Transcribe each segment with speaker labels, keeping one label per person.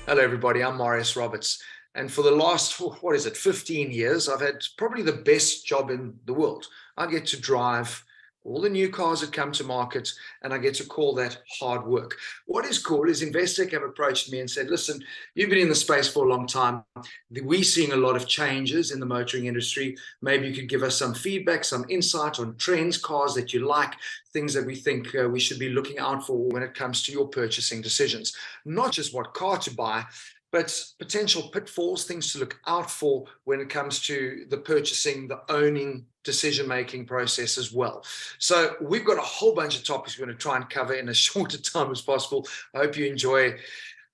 Speaker 1: Hello, everybody. I'm Marius Roberts. And for the last, 15 years, I've had probably the best job in the world. I get to drive all the new cars that come to market, and I get to call that hard work. What is cool is Investec have approached me and said, listen, you've been in the space for a long time. We're seeing a lot of changes in the motoring industry. Maybe you could give us some feedback, some insight on trends, cars that you like, things that we think we should be looking out for when it comes to your purchasing decisions. Not just what car to buy, but potential pitfalls, things to look out for when it comes to the purchasing, the owning, decision-making process as well. So we've got a whole bunch of topics we're going to try and cover in as short a time as possible. I hope you enjoy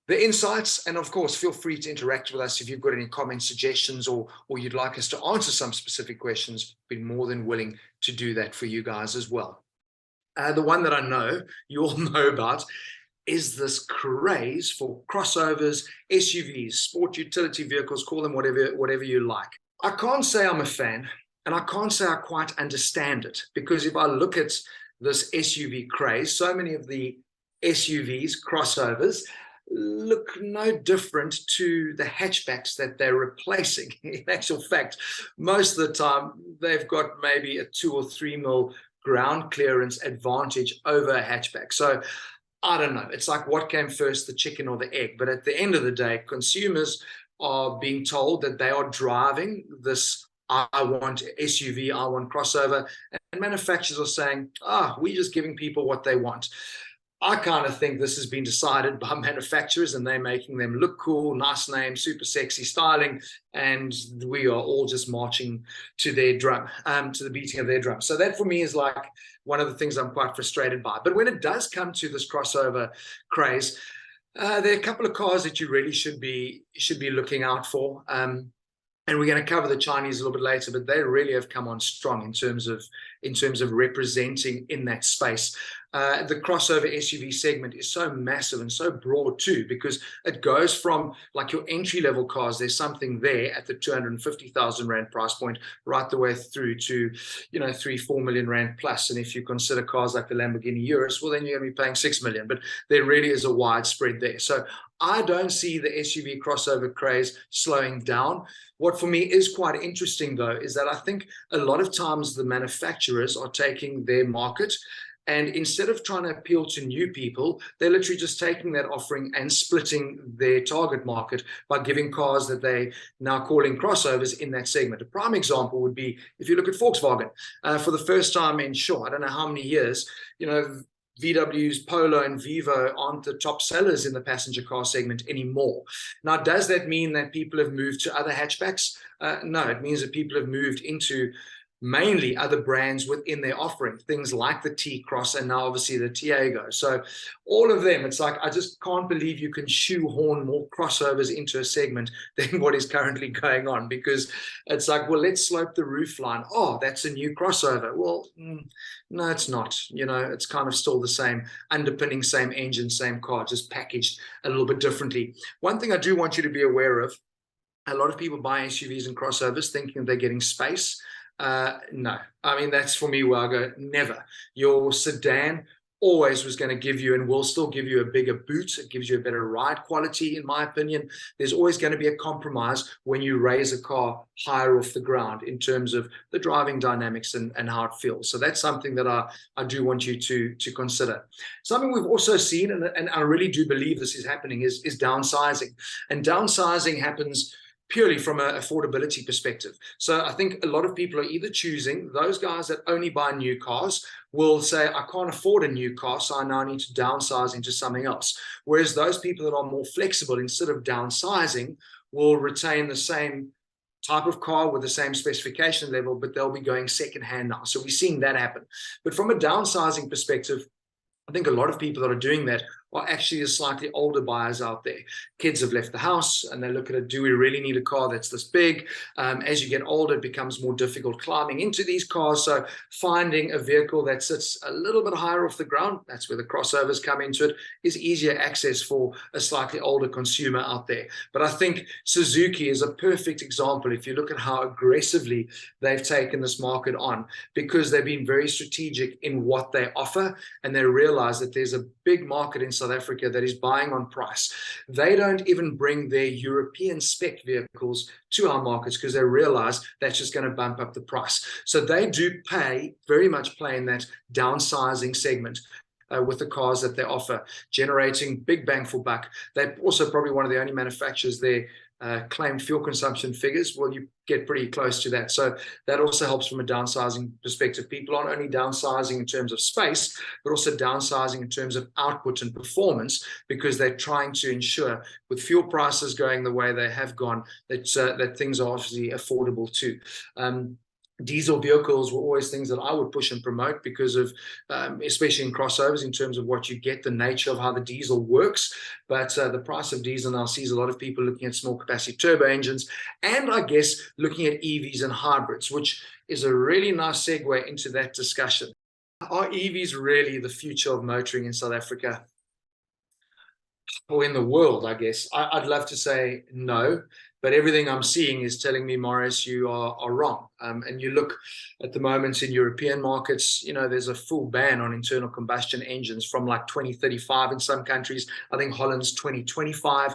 Speaker 1: the insights, and of course, feel free to interact with us if you've got any comments, suggestions, or you'd like us to answer some specific questions. We'd be more than willing to do that for you guys as well. The one that I know you all know about is this craze for crossovers, SUVs, sport utility vehicles, call them whatever you like. I can't say I'm a fan, and I can't say I quite understand it, because if I look at this SUV craze, so many of the SUVs, crossovers, look no different to the hatchbacks that they're replacing. In actual fact, most of the time, they've got maybe a 2 or 3 mil ground clearance advantage over a hatchback. So I don't know. It's like, what came first, the chicken or the egg? But at the end of the day, consumers are being told that they are driving this I want SUV, I want crossover, and manufacturers are saying, we're just giving people what they want. I kind of think this has been decided by manufacturers, and they're making them look cool, nice name, super sexy styling, and we are all just marching to their drum, to the beating of their drum. So that for me is like one of the things I'm quite frustrated by. But when it does come to this crossover craze, there are a couple of cars that you really should be looking out for. And we're going to cover the Chinese a little bit later, but they really have come on strong in terms of representing in that space. The crossover SUV segment is so massive and so broad too, because it goes from like your entry-level cars, there's something there at the 250,000 Rand price point, right the way through to 3-4 million Rand plus. And if you consider cars like the Lamborghini Urus, well, then you're going to be paying 6 million. But there really is a wide spread there. So I don't see the SUV crossover craze slowing down. What for me is quite interesting, though, is that I think a lot of times the manufacturers are taking their market, and instead of trying to appeal to new people, they're literally just taking that offering and splitting their target market by giving cars that they now calling crossovers in that segment. A prime example would be if you look at Volkswagen. For the first time in, I don't know how many years, VW's Polo and Vivo aren't the top sellers in the passenger car segment anymore. Now, does that mean that people have moved to other hatchbacks? No, it means that people have moved into mainly other brands within their offering, things like the T-Cross and now obviously the Tiago. So all of them, it's like, I just can't believe you can shoehorn more crossovers into a segment than what is currently going on, because it's like, well, let's slope the roof line. Oh, that's a new crossover. Well, no, it's not. It's kind of still the same underpinning, same engine, same car, just packaged a little bit differently. One thing I do want you to be aware of, a lot of people buy SUVs and crossovers thinking they're getting space. No, I mean, that's for me where I go, never. Your sedan always was going to give you and will still give you a bigger boot. It gives you a better ride quality, in my opinion. There's always going to be a compromise when you raise a car higher off the ground in terms of the driving dynamics and how it feels. So that's something that I do want you to consider. Something we've also seen, and I really do believe this is happening, is downsizing. And downsizing happens purely from an affordability perspective. So I think a lot of people are either choosing, those guys that only buy new cars will say, I can't afford a new car, so I now need to downsize into something else. Whereas those people that are more flexible, instead of downsizing, will retain the same type of car with the same specification level, but they'll be going secondhand now. So we're seeing that happen. But from a downsizing perspective, I think a lot of people that are doing that are actually the slightly older buyers out there. Kids have left the house and they look at it, do we really need a car that's this big? As you get older, it becomes more difficult climbing into these cars. So finding a vehicle that sits a little bit higher off the ground, that's where the crossovers come into it, is easier access for a slightly older consumer out there. But I think Suzuki is a perfect example if you look at how aggressively they've taken this market on, because they've been very strategic in what they offer, and they realize that there's a big market in South South Africa that is buying on price. They don't even bring their European spec vehicles to our markets because they realize that's just going to bump up the price. So they do very much play in that downsizing segment. With the cars that they offer, generating big bang for buck. They're also probably one of the only manufacturers there claimed fuel consumption figures. Well, you get pretty close to that. So that also helps from a downsizing perspective. People aren't only downsizing in terms of space, but also downsizing in terms of output and performance, because they're trying to ensure, with fuel prices going the way they have gone, that things are obviously affordable too. Diesel vehicles were always things that I would push and promote because of, especially in crossovers, in terms of what you get, the nature of how the diesel works. But the price of diesel now sees a lot of people looking at small capacity turbo engines, and I guess looking at EVs and hybrids, which is a really nice segue into that discussion. Are EVs really the future of motoring in South Africa? Or in the world, I guess. I'd love to say no, but everything I'm seeing is telling me, Marius, you are wrong. And you look at the moment in European markets, there's a full ban on internal combustion engines from like 2035 in some countries. I think Holland's 2025.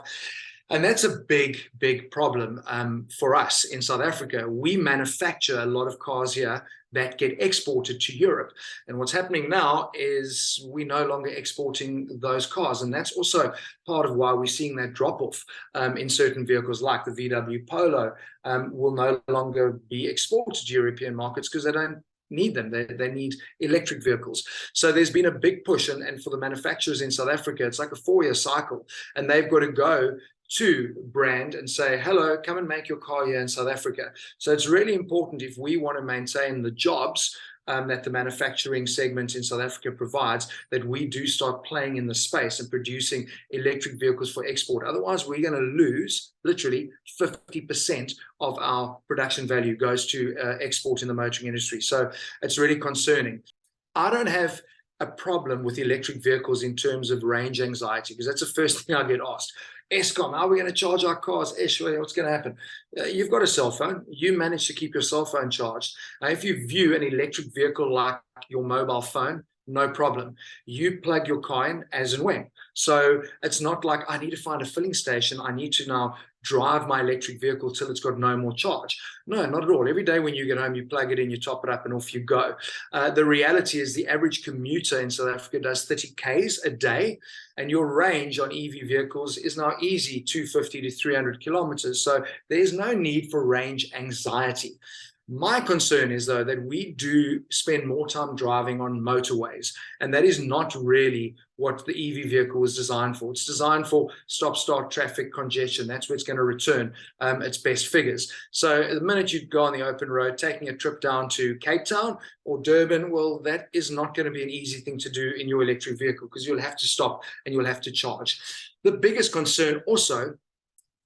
Speaker 1: And that's a big, big problem for us in South Africa. We manufacture a lot of cars here that get exported to Europe. And what's happening now is we're no longer exporting those cars. And that's also part of why we're seeing that drop off in certain vehicles like the VW Polo will no longer be exported to European markets because they don't need them. They need electric vehicles. So there's been a big push. And for the manufacturers in South Africa, it's like a 4-year cycle. And they've got to go to brand and say, hello, come and make your car here in South Africa. So it's really important, if we want to maintain the jobs that the manufacturing segment in South Africa provides, that we do start playing in the space and producing electric vehicles for export. Otherwise, we're going to lose literally 50% of our production value goes to export in the motoring industry. So it's really concerning. I don't have a problem with electric vehicles in terms of range anxiety, because that's the first thing I get asked. Eskom, how are we going to charge our cars? What's going to happen? You've got a cell phone. You manage to keep your cell phone charged. Now, if you view an electric vehicle like your mobile phone, no problem. You plug your car in as and when. So it's not like I need to find a filling station. I need to now drive my electric vehicle till it's got no more charge. No, not at all. Every day when you get home, you plug it in, you top it up, and off you go. The reality is the average commuter in South Africa does 30 Ks a day, and your range on EV vehicles is now easy 250 to 300 kilometers. So there's no need for range anxiety. My concern is, though, that we do spend more time driving on motorways, and that is not really what the EV vehicle is designed for. It's designed for stop-start traffic congestion. That's where it's going to return its best figures. So the minute you go on the open road, taking a trip down to Cape Town or Durban, well, that is not going to be an easy thing to do in your electric vehicle, because you'll have to stop and you'll have to charge. The biggest concern also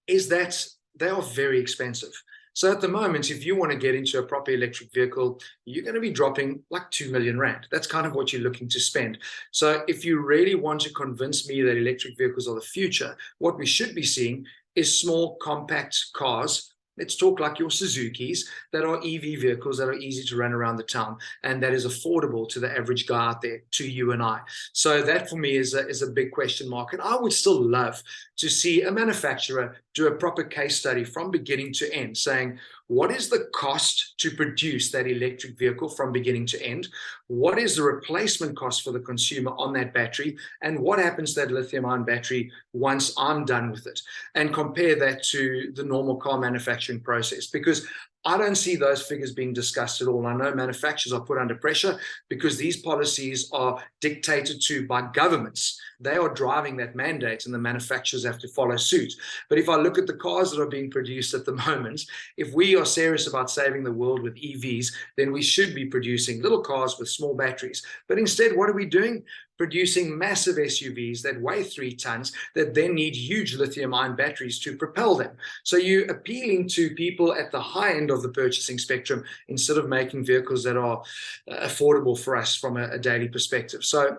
Speaker 1: is that they are very expensive. So at the moment, if you want to get into a proper electric vehicle, you're going to be dropping like 2 million rand. That's kind of what you're looking to spend. So if you really want to convince me that electric vehicles are the future, what we should be seeing is small, compact cars. Let's talk like your Suzukis that are EV vehicles that are easy to run around the town, and that is affordable to the average guy out there, to you and I. So that for me is a big question mark. And I would still love to see a manufacturer do a proper case study from beginning to end, saying, what is the cost to produce that electric vehicle from beginning to end? What is the replacement cost for the consumer on that battery? And what happens to that lithium-ion battery once I'm done with it? And compare that to the normal car manufacturing process, because I don't see those figures being discussed at all. I know manufacturers are put under pressure because these policies are dictated to by governments. They are driving that mandate, and the manufacturers have to follow suit. But if I look at the cars that are being produced at the moment, if we are serious about saving the world with EVs, then we should be producing little cars with small batteries. But instead, what are we doing? Producing massive SUVs that weigh 3 tons that then need huge lithium-ion batteries to propel them. So you're appealing to people at the high end of the purchasing spectrum instead of making vehicles that are affordable for us from a daily perspective. So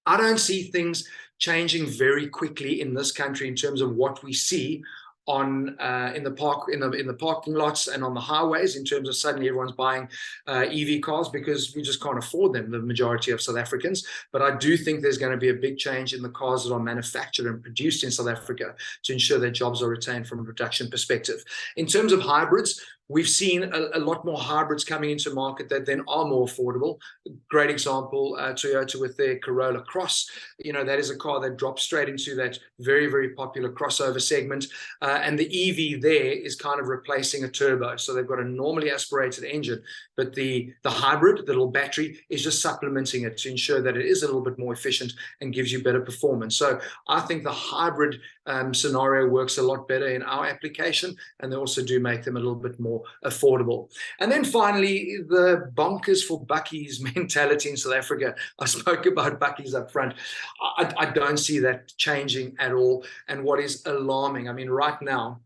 Speaker 1: I don't see things changing very quickly in this country in terms of what we see in the parking lots and on the highways, in terms of suddenly everyone's buying EV cars, because we just can't afford them, the majority of South Africans. But I do think there's going to be a big change in the cars that are manufactured and produced in South Africa to ensure that jobs are retained from a production perspective. In terms of hybrids, we've seen a lot more hybrids coming into market that then are more affordable. Great example, Toyota with their Corolla Cross. That is a car that drops straight into that very, very popular crossover segment. And the EV there is kind of replacing a turbo. So they've got a normally aspirated engine, but the hybrid, the little battery, is just supplementing it to ensure that it is a little bit more efficient and gives you better performance. So I think the hybrid scenario works a lot better in our application, and they also do make them a little bit more affordable. And then finally, the bonkers for bakkies mentality in South Africa. I spoke about bakkies up front. I don't see that changing at all. And what is alarming, I mean, right now,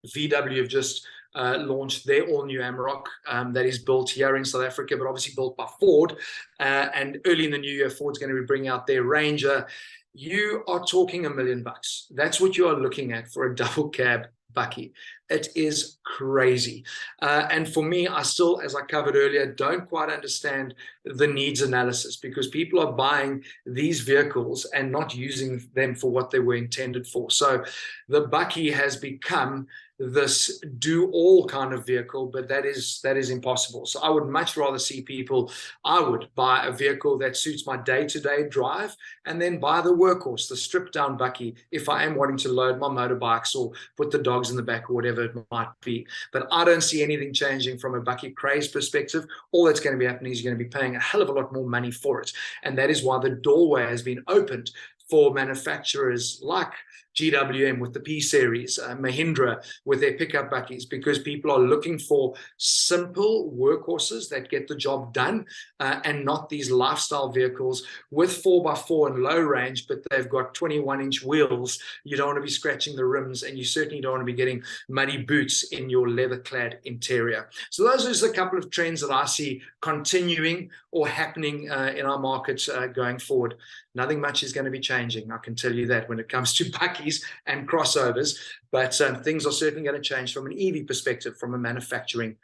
Speaker 1: VW have just launched their all-new Amarok that is built here in South Africa, but obviously built by Ford. And early in the new year, Ford's going to be bringing out their Ranger. You are talking $1 million. That's what you are looking at for a double cab bakkie. It is crazy. And for me, I still, as I covered earlier, don't quite understand the needs analysis, because people are buying these vehicles and not using them for what they were intended for. So the bakkie has become this do-all kind of vehicle, but that is impossible. So I would much rather see people, I would buy a vehicle that suits my day-to-day drive, and then buy the workhorse, the stripped-down bakkie, if I am wanting to load my motorbikes or put the dogs in the back or whatever it might be. But I don't see anything changing from a bakkie craze perspective. All that's going to be happening is you're going to be paying a hell of a lot more money for it. And that is why the doorway has been opened for manufacturers like GWM with the P-Series, Mahindra with their pickup bakkies, because people are looking for simple workhorses that get the job done, and not these lifestyle vehicles with 4x4 and low range, but they've got 21-inch wheels. You don't want to be scratching the rims, and you certainly don't want to be getting muddy boots in your leather-clad interior. So those are just a couple of trends that I see continuing or happening in our markets going forward. Nothing much is going to be changing, I can tell you that, when it comes to bakkies and crossovers, but things are certainly going to change from an EV perspective, from a manufacturing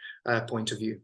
Speaker 1: point of view.